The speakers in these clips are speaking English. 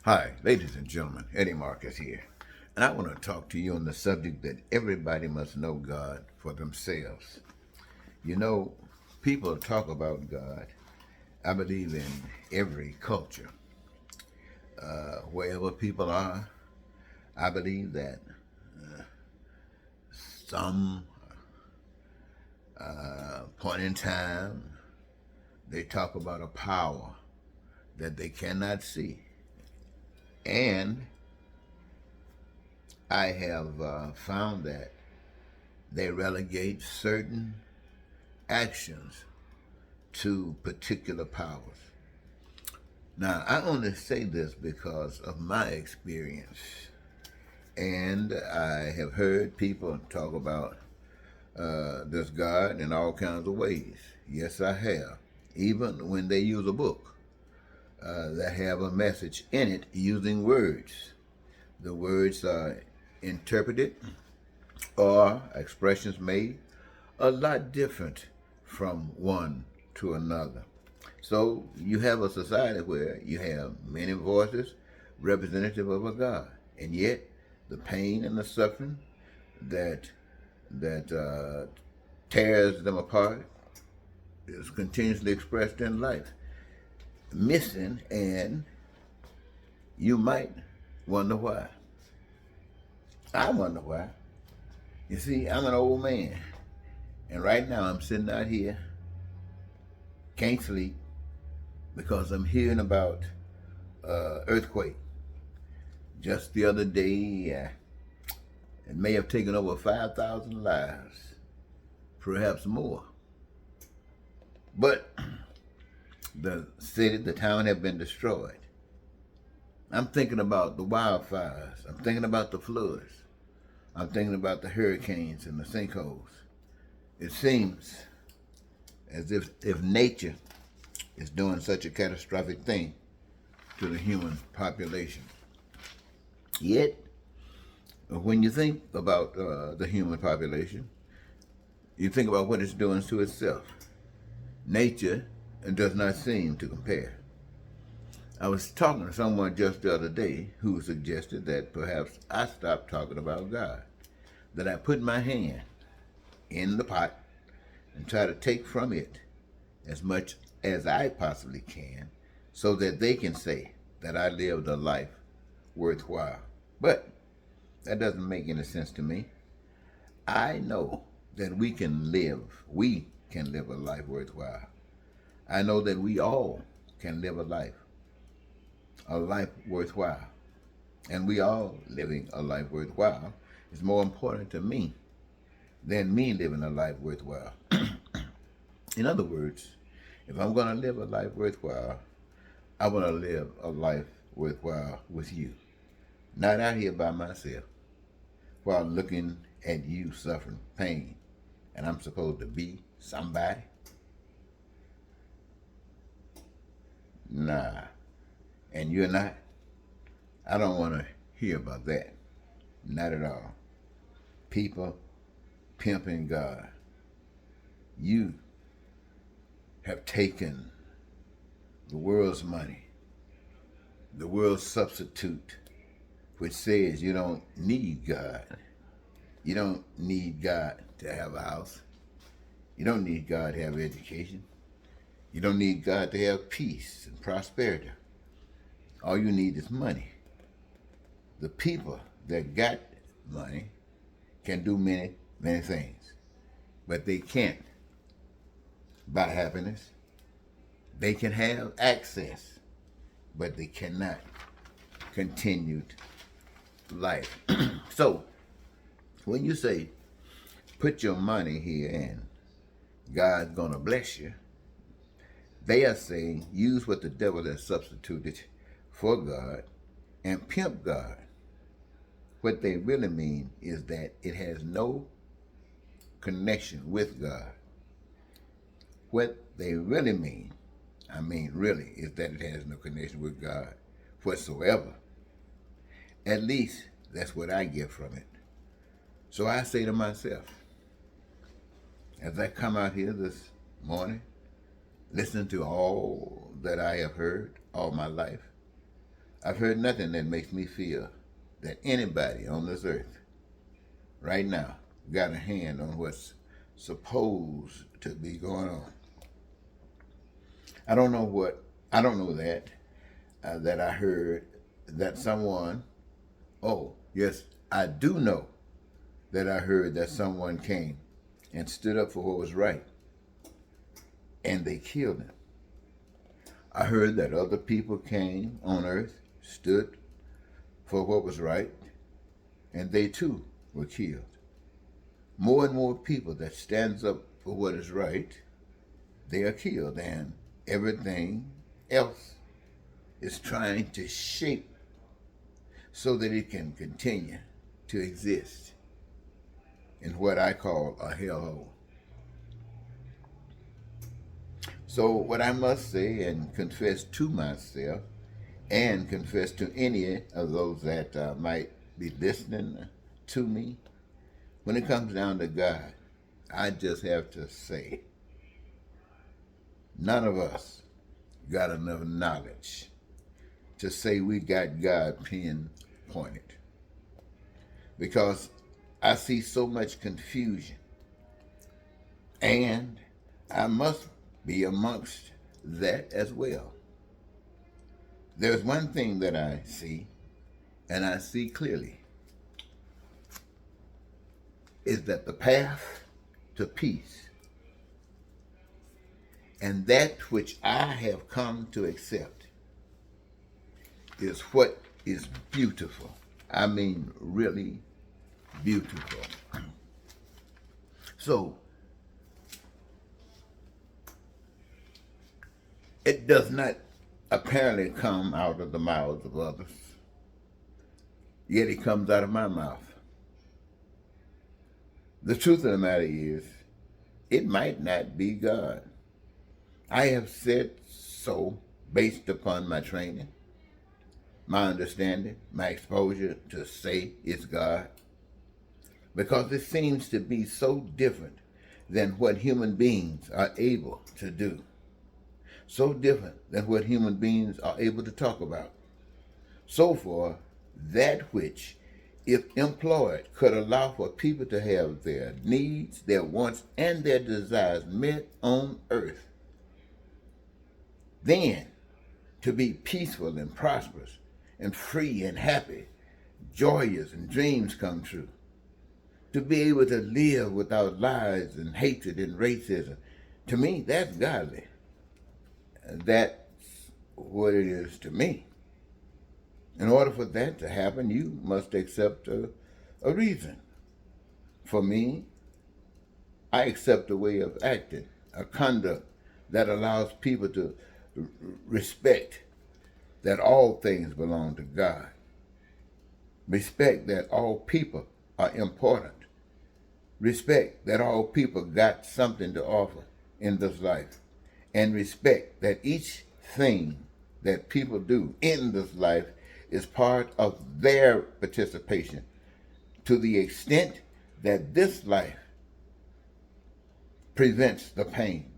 Hi, ladies and gentlemen, Eddie Marcus here, and I want to talk to you on the subject that everybody must know God for themselves. You know, people talk about God, I believe, in every culture. Wherever people are, I believe that some point in time they talk about a power that they cannot see. And I have found that they relegate certain actions to particular powers. Now, I only say this because of my experience, and I have heard people talk about this God in all kinds of ways. Yes, I have. Even when they use a book that have a message in it using words. The words are interpreted or expressions made a lot different from one to another. So you have a society where you have many voices representative of a God, and yet the pain and the suffering that that tears them apart is continuously expressed in life, missing, and you might wonder why. I wonder why. You see, I'm an old man, and right now I'm sitting out here, can't sleep because I'm hearing about earthquake. Just the other day, it may have taken over 5,000 lives, perhaps more. But the city, the town have been destroyed. I'm thinking about the wildfires. I'm thinking about the floods. I'm thinking about the hurricanes and the sinkholes. It seems as if nature is doing such a catastrophic thing to the human population. Yet, when you think about the human population, you think about what it's doing to itself. Nature does not seem to compare. I was talking to someone just the other day who suggested that perhaps I stop talking about God, that I put my hand in the pot and try to take from it as much as I possibly can so that they can say that I lived a life worthwhile. But that doesn't make any sense to me. I know that we can live a life worthwhile. I know that we all can live a life worthwhile. And we all living a life worthwhile is more important to me than me living a life worthwhile. In other words, if I'm going to live a life worthwhile, I want to live a life worthwhile with you. Not out here by myself while looking at you suffering pain. And I'm supposed to be somebody? Nah. And you're not? I don't want to hear about that. Not at all. People pimping God. You have taken the world's money, the world's substitute, which says you don't need God. You don't need God to have a house. You don't need God to have education. You don't need God to have peace and prosperity. All you need is money. The people that got money can do many, many things, but they can't buy happiness. They can have access, but they cannot continued life. So, when you say, put your money here and God's gonna bless you, they are saying, use what the devil has substituted for God and pimp God. What they really mean is that it has no connection with God. What they really mean, I mean really, is that it has no connection with God whatsoever. At least that's what I get from it. So I say to myself, as I come out here this morning, listening to all that I have heard all my life, I've heard nothing that makes me feel that anybody on this earth right now got a hand on what's supposed to be going on. I don't know what, I don't know that I heard that someone, oh, yes, I do know that I heard that someone came and stood up for what was right, and they killed him. I heard that other people came on earth, stood for what was right, and they too were killed. More and more people that stands up for what is right, they are killed, and everything else is trying to shape so that it can continue to exist in what I call a hellhole. So what I must say and confess to myself and confess to any of those that might be listening to me, when it comes down to God, I just have to say, none of us got enough knowledge to say we got God pinpointed. Because I see so much confusion, and I must be amongst that as well. There's one thing that I see, and I see clearly, is that the path to peace and that which I have come to accept is what is beautiful. I mean, really beautiful. So, it does not apparently come out of the mouths of others, yet it comes out of my mouth. The truth of the matter is, it might not be God. I have said so based upon my training, my understanding, my exposure to say it's God, because it seems to be so different than what human beings are able to do, so different than what human beings are able to talk about. So far, that which, if employed, could allow for people to have their needs, their wants, and their desires met on earth, then to be peaceful and prosperous and free and happy, joyous and dreams come true, to be able to live without lies and hatred and racism, to me, that's godly. That's what it is to me. In order for that to happen, you must accept a reason. For me, I accept a way of acting, a conduct that allows people to respect that all things belong to God. Respect that all people are important. Respect that all people got something to offer in this life. And respect that each thing that people do in this life is part of their participation, to the extent that this life prevents the pain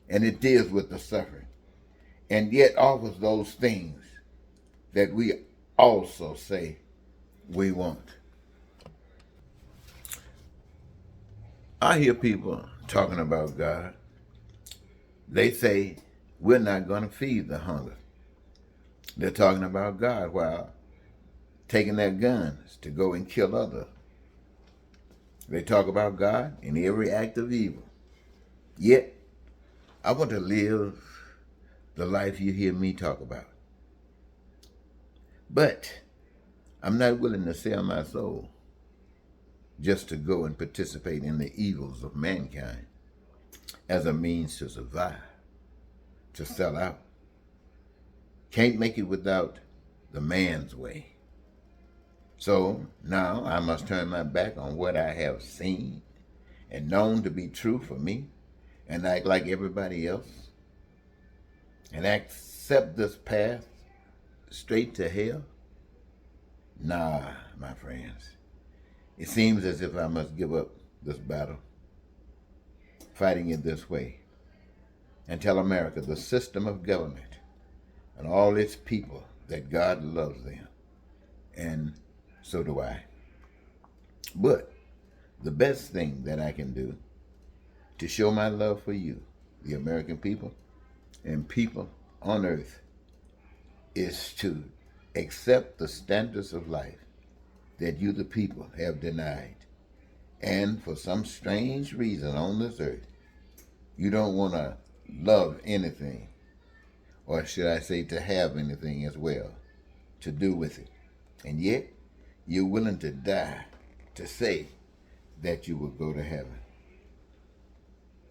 and it deals with the suffering, and yet offers those things that we also say we want. I hear people talking about God. They say, we're not going to feed the hunger. They're talking about God while taking their guns to go and kill others. They talk about God in every act of evil. Yet, I want to live the life you hear me talk about. But I'm not willing to sell my soul just to go and participate in the evils of mankind as a means to survive, to sell out. Can't make it without the man's way. So now I must turn my back on what I have seen and known to be true for me and act like everybody else and accept this path straight to hell? Nah, my friends. It seems as if I must give up this battle, fighting it this way, and tell America the system of government and all its people that God loves them, and so do I. But the best thing that I can do to show my love for you, the American people, and people on earth, is to accept the standards of life that you, the people, have denied. And for some strange reason on this earth, you don't want to love anything, or should I say to have anything as well, to do with it. And yet, you're willing to die to say that you will go to heaven.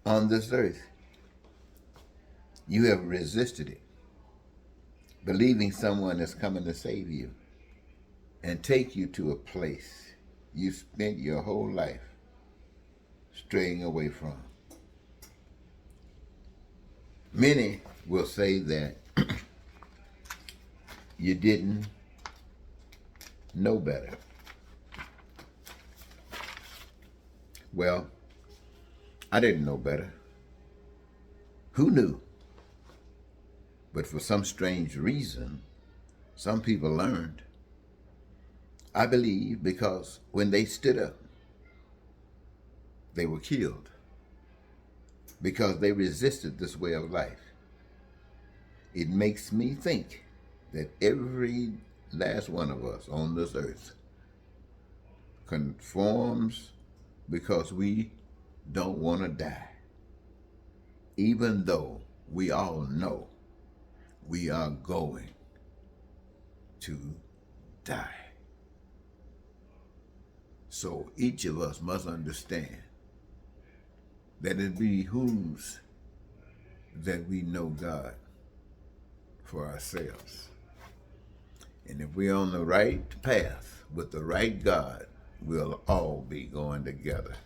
On this earth, you have resisted it, believing someone is coming to save you and take you to a place you spent your whole life straying away from. Many will say that you didn't know better. Well, I didn't know better. Who knew? But for some strange reason, some people learned. I believe because when they stood up, they were killed because they resisted this way of life. It makes me think that every last one of us on this earth conforms because we don't want to die, even though we all know we are going to die. So each of us must understand that it behooves that we know God for ourselves. And if we're on the right path with the right God, we'll all be going together.